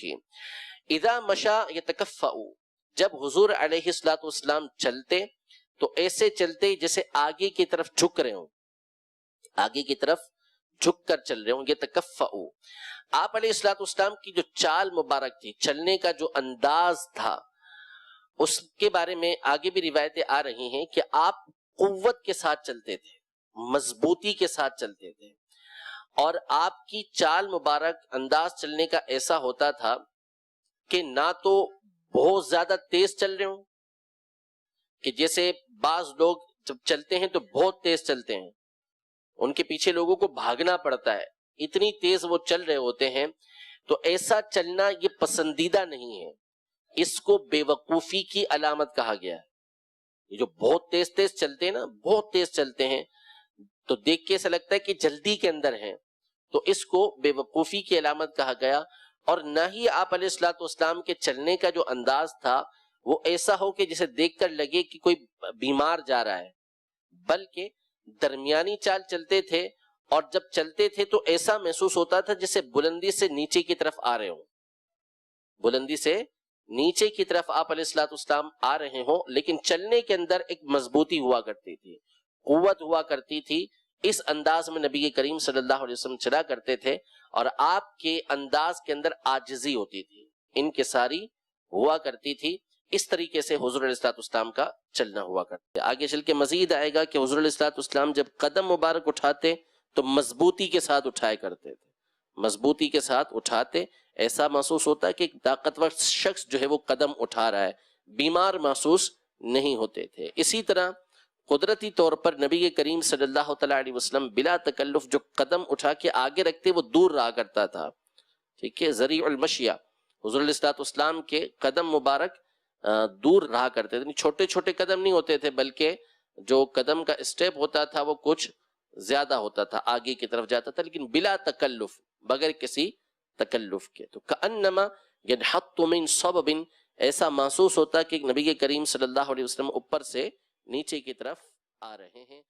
تھی. اذا مشا یتکفأ، جب حضور علیہ الصلوۃ والسلام چلتے تو ایسے چلتے جیسے آگے کی طرف جھک رہے ہوں، آگے کی طرف جھک کر چل رہے ہوں. یتکفأ، آپ علیہ الصلوۃ والسلام کی جو چال مبارک تھی، چلنے کا جو انداز تھا، اس کے بارے میں آگے بھی روایتیں آ رہی ہیں کہ آپ قوت کے ساتھ چلتے تھے، مضبوطی کے ساتھ چلتے تھے، اور آپ کی چال مبارک انداز چلنے کا ایسا ہوتا تھا کہ نہ تو بہت زیادہ تیز چل رہے ہوں، کہ جیسے بعض لوگ جب چلتے ہیں تو بہت تیز چلتے ہیں، ان کے پیچھے لوگوں کو بھاگنا پڑتا ہے، اتنی تیز وہ چل رہے ہوتے ہیں. تو ایسا چلنا یہ پسندیدہ نہیں ہے، اس کو بے وقوفی کی علامت کہا گیا ہے. یہ جو بہت تیز تیز چلتے ہیں نا، بہت تیز چلتے ہیں تو دیکھ کے ایسا لگتا ہے کہ جلدی کے اندر ہیں، تو اس کو بے وقوفی کی علامت کہا گیا. اور نہ ہی آپ علیہ الصلوۃ والسلام کے چلنے کا جو انداز تھا وہ ایسا ہو کہ جسے دیکھ کر لگے کہ کوئی بیمار جا رہا ہے، بلکہ درمیانی چال چلتے تھے، اور جب چلتے تھے تو ایسا محسوس ہوتا تھا جیسے بلندی سے نیچے کی طرف آ رہے ہوں، بلندی سے نیچے کی طرف آپ علیہ الصلوۃ والسلام آ رہے ہوں، لیکن چلنے کے اندر ایک مضبوطی ہوا کرتی تھی، قوت ہوا کرتی تھی. اس انداز میں نبی کریم صلی اللہ علیہ وسلم چلا کرتے تھے، اور آپ کے انداز کے اندر عاجزی ہوتی تھی، انکساری ہوا کرتی تھی. اس طریقے سے حضور علیہ الصلوۃ والسلام کا چلنا ہوا کرتا ہے. آگے چل کے مزید آئے گا کہ حضور علیہ الصلوۃ والسلام جب قدم مبارک اٹھاتے تو مضبوطی کے ساتھ اٹھایا کرتے تھے، مضبوطی کے ساتھ اٹھاتے، ایسا محسوس ہوتا ہے کہ ایک طاقتور شخص جو ہے وہ قدم اٹھا رہا ہے، بیمار محسوس نہیں ہوتے تھے. اسی طرح قدرتی طور پر نبی کریم صلی اللہ تعالیٰ علیہ وسلم بلا تکلف جو قدم اٹھا کے آگے رکھتے وہ دور رہا کرتا تھا. ٹھیک ہے، ذریع المشیہ، حضور علیہ الصلوۃ والسلام کے قدم مبارک دور رہا کرتے تھے، چھوٹے چھوٹے قدم نہیں ہوتے تھے، بلکہ جو قدم کا اسٹیپ ہوتا تھا وہ کچھ زیادہ ہوتا تھا، آگے کی طرف جاتا تھا، لیکن بلا تکلف، بغیر کسی تکلف کے. تو کأنما ينحط من صبب، ایسا محسوس ہوتا کہ نبی کریم صلی اللہ علیہ وسلم اوپر سے نیچے کی طرف آ رہے ہیں.